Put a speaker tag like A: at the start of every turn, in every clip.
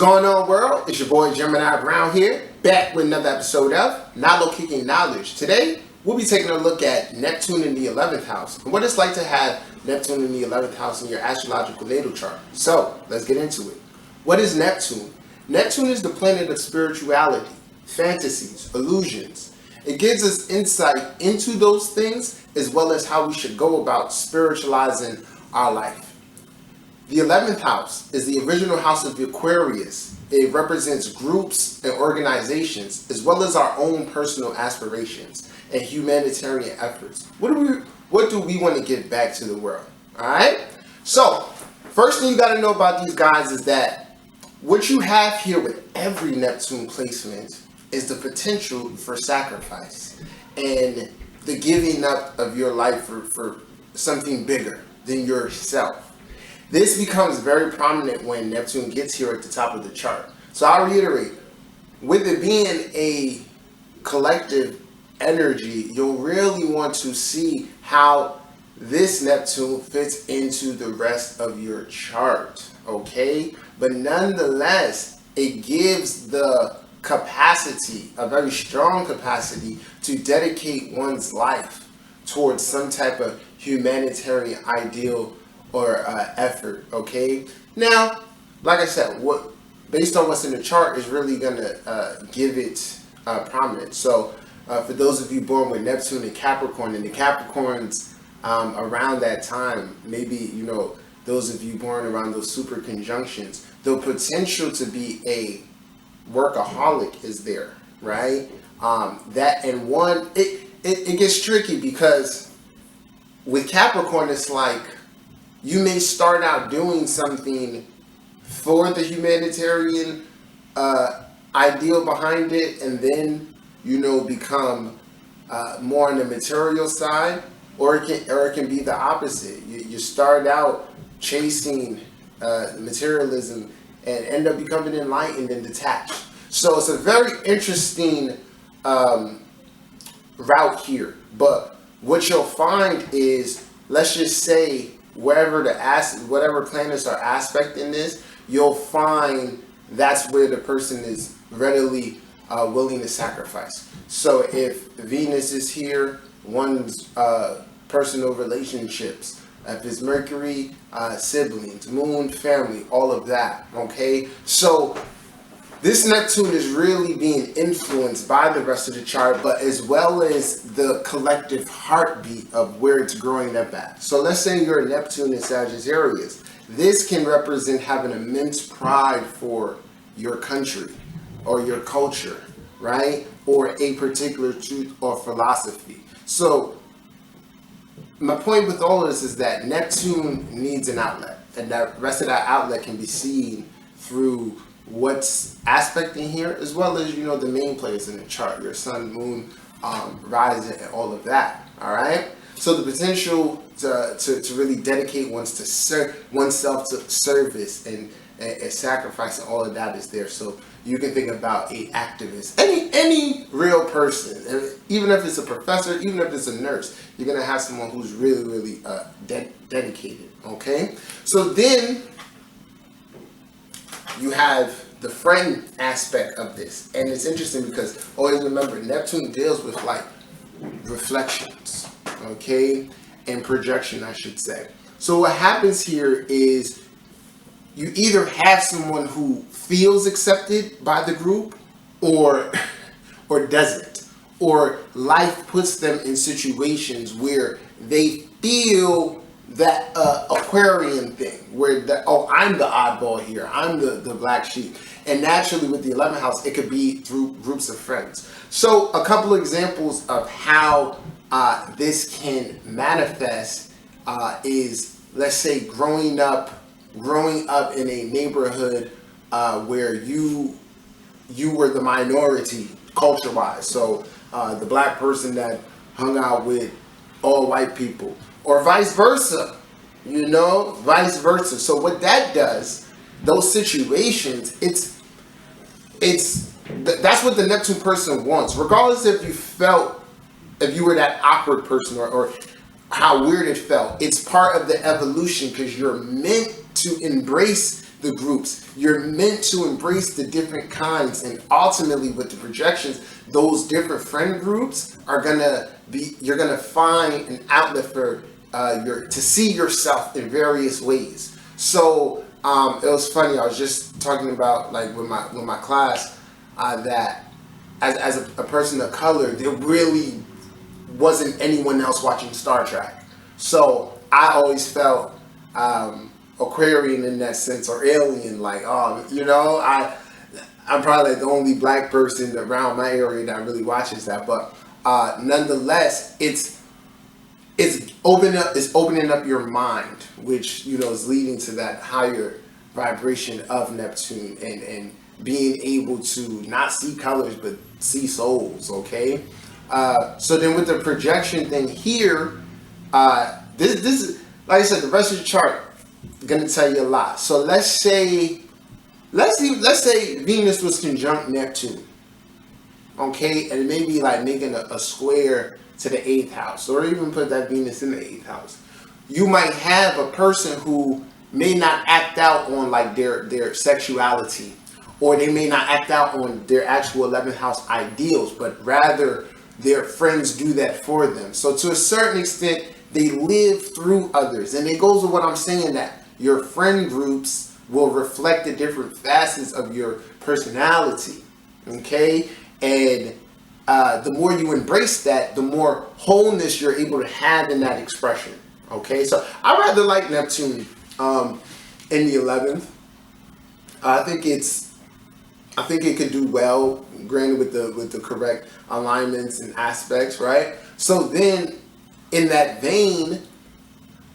A: going on, world? It's your boy Gemini Brown here, back with another episode of Nalo Kicking Knowledge. Today, we'll be taking a look at Neptune in the 11th house and what it's like to have Neptune in the 11th house in your astrological natal chart. So, let's get into it. What is Neptune? Neptune is the planet of spirituality, fantasies, illusions. It gives us insight into those things as well as how we should go about spiritualizing our life. The 11th house is the original house of Aquarius. It represents groups and organizations as well as our own personal aspirations and humanitarian efforts. What do we want to give back to the world? Alright? So, first thing you got to know about these guys is that what you have here with every Neptune placement is the potential for sacrifice and the giving up of your life for something bigger than yourself. This becomes very prominent when Neptune gets here at the top of the chart. So I'll reiterate, with it being a collective energy, you'll really want to see how this Neptune fits into the rest of your chart, okay? But nonetheless, it gives the capacity, a very strong capacity, to dedicate one's life towards some type of humanitarian ideal or effort, okay? Now, like I said, based on what's in the chart is really gonna give it prominence. So, for those of you born with Neptune and Capricorn, and the Capricorns around that time, maybe those of you born around those super conjunctions, the potential to be a workaholic is there, right? It gets tricky because with Capricorn, it's like you may start out doing something for the humanitarian ideal behind it, and then become more on the material side, or it can be the opposite. You start out chasing materialism and end up becoming enlightened and detached. So it's a very interesting route here. But what you'll find is, let's just say, whatever planets are aspecting this, you'll find that's where the person is readily willing to sacrifice. So if Venus is here, one's personal relationships. If it's Mercury, siblings, Moon, family, all of that. Okay, so this Neptune is really being influenced by the rest of the chart, but as well as the collective heartbeat of where it's growing up at. So let's say you're a Neptune in Sagittarius. This can represent having immense pride for your country or your culture, right? Or a particular truth or philosophy. So my point with all of this is that Neptune needs an outlet, and that rest of that outlet can be seen through what's aspecting here, as well as the main players in the chart, your sun, moon, rising, and all of that. All right. So the potential to really dedicate oneself to service and sacrifice and all of that is there. So you can think about a activist, any real person, and even if it's a professor, even if it's a nurse, you're gonna have someone who's really dedicated. Okay. So then you have the friend aspect of this, and it's interesting because always remember, Neptune deals with like reflections, okay, and projection, I should say. So what happens here is you either have someone who feels accepted by the group or doesn't, or life puts them in situations where they feel that Aquarian thing, where I'm the oddball here, I'm the black sheep. And naturally with the 11th house, it could be through groups of friends. So a couple of examples of how this can manifest is, let's say, growing up in a neighborhood where you were the minority culture-wise. So the black person that hung out with all white people, or vice versa, vice versa. So what that does, those situations, that's what the Neptune person wants, regardless if you were that awkward person or how weird it felt. It's part of the evolution because you're meant to embrace the groups. You're meant to embrace the different kinds, and ultimately with the projections, those different friend groups are gonna be, you're gonna find an outlet for to see yourself in various ways. So it was funny, I was just talking about, like, with my class, that as a person of color, there really wasn't anyone else watching Star Trek. So I always felt Aquarian in that sense, or alien, like, oh, you know, I'm probably like the only black person around my area that really watches that. But nonetheless, it's opening up your mind, which, you know, is leading to that higher vibration of Neptune, and being able to not see colors but see souls. Okay, so then with the projection thing here, this is, like I said, the rest of the chart gonna tell you a lot. So let's say Venus was conjunct Neptune, okay, and maybe like making a square to the 8th house, or even put that Venus in the 8th house. You might have a person who may not act out on like their sexuality, or they may not act out on their actual 11th house ideals, but rather their friends do that for them. So to a certain extent, they live through others. And it goes with what I'm saying, that your friend groups will reflect the different facets of your personality. Okay? And the more you embrace that, the more wholeness you're able to have in that expression. Okay? So I rather like Neptune in the 11th. I think it could do well, granted with the correct alignments and aspects, right? So then, in that vein,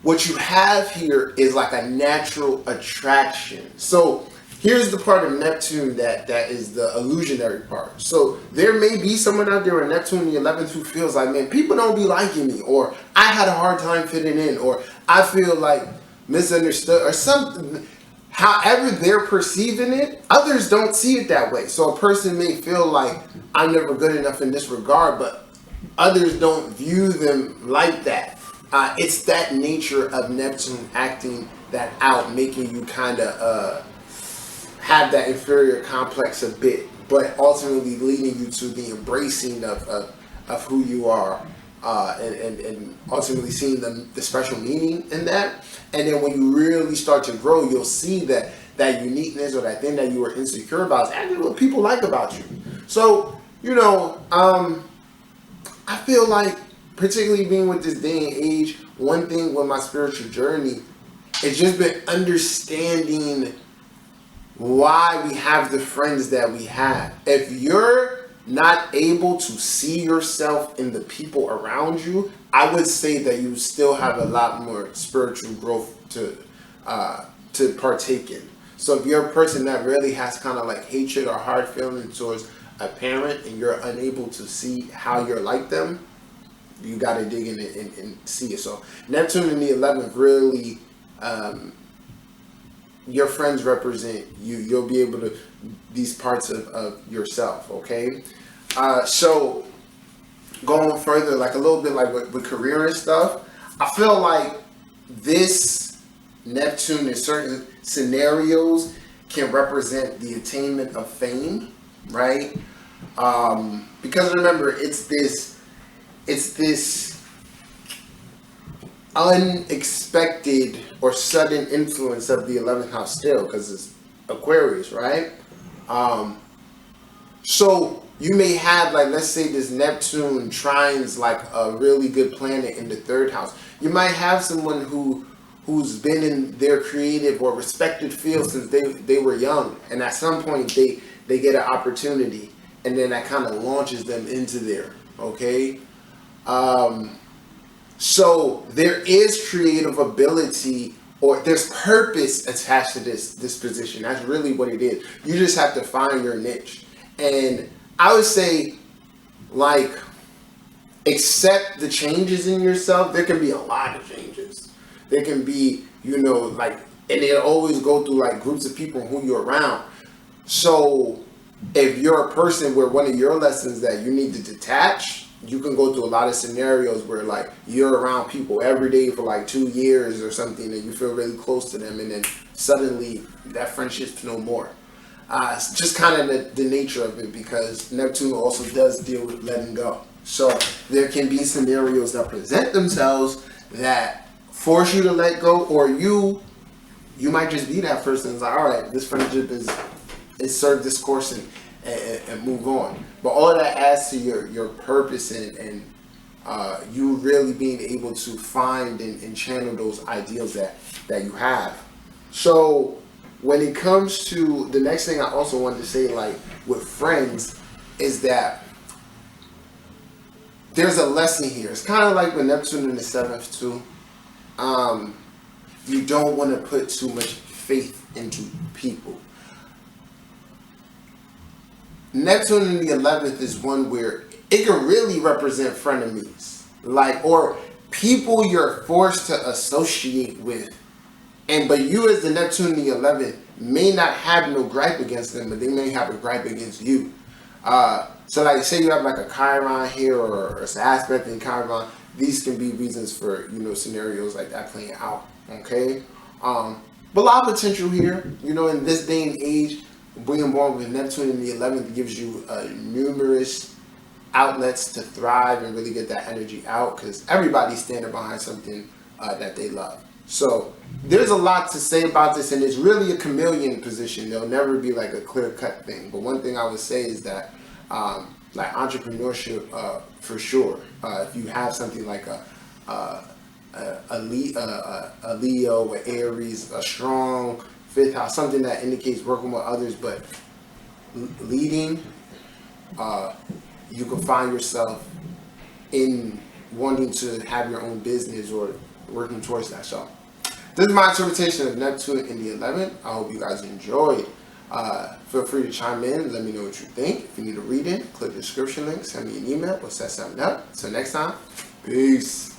A: what you have here is like a natural attraction. So here's the part of Neptune that is the illusionary part. So there may be someone out there in Neptune in the 11th who feels like, man, people don't be liking me, or I had a hard time fitting in, or I feel like misunderstood, or something. However they're perceiving it, others don't see it that way. So a person may feel like, I'm never good enough in this regard, but others don't view them like that. It's that nature of Neptune acting that out, making you kind of have that inferior complex a bit, but ultimately leading you to the embracing of who you are, and ultimately seeing the special meaning in that. And then when you really start to grow, you'll see that uniqueness, or that thing that you were insecure about, is actually what people like about you. So, you know, I feel like, particularly being with this day and age, one thing with my spiritual journey, it's just been understanding why we have the friends that we have. If you're not able to see yourself in the people around you, I would say that you still have a lot more spiritual growth to partake in. So if you're a person that really has kind of like hatred or hard feelings towards a parent, and you're unable to see how you're like them, you got to dig in it and see it. So Neptune in the 11th, really, your friends represent you. You'll be able to, these parts of yourself, okay? So going further, like a little bit like with career and stuff, I feel like this Neptune in certain scenarios can represent the attainment of fame, right? Because remember, it's this unexpected or sudden influence of the 11th house still, because it's Aquarius, right? So you may have, like, let's say this Neptune trines like a really good planet in the 3rd house. You might have someone who's been in their creative or respected field since they were young, and at some point they get an opportunity, and then that kind of launches them into there, okay? So there is creative ability, or there's purpose attached to this position. That's really what it is. You just have to find your niche. And I would say, like, accept the changes in yourself. There can be a lot of changes. There can be, you know, like, and they'll always go through like groups of people who you're around. So if you're a person where one of your lessons that you need to detach, you can go through a lot of scenarios where like you're around people every day for like 2 years or something, and you feel really close to them, and then suddenly that friendship's no more. It's just kind of the nature of it, because Neptune also does deal with letting go. So there can be scenarios that present themselves that force you to let go, or you might just be that person that's like, all right, this friendship is served this course, and move on. But all of that adds to your purpose, and you really being able to find and channel those ideals that you have. So when it comes to the next thing, I also wanted to say, like with friends, is that there's a lesson here. It's kind of like with Neptune in the 7th too. You don't want to put too much faith into people. Neptune in the 11th is one where it can really represent frenemies, like, or people you're forced to associate with, but you as the Neptune in the 11th may not have no gripe against them, but they may have a gripe against you. So like, say you have like a Chiron here, or it's an aspect in Chiron. These can be reasons for, scenarios like that playing out. Okay, but a lot of potential here. In this day and age, being born with Neptune in the 11th gives you numerous outlets to thrive and really get that energy out, because everybody's standing behind something that they love. So there's a lot to say about this, and it's really a chameleon position. There'll never be like a clear-cut thing. But one thing I would say is that like entrepreneurship, for sure, if you have something like a Leo, an Aries, a strong 5th house, something that indicates working with others, but leading, you can find yourself in wanting to have your own business or working towards that. So this is my interpretation of Neptune in the 11th. I hope you guys enjoyed. Feel free to chime in. Let me know what you think. If you need a reading, click the description link, send me an email, or set something up. Until next time, peace.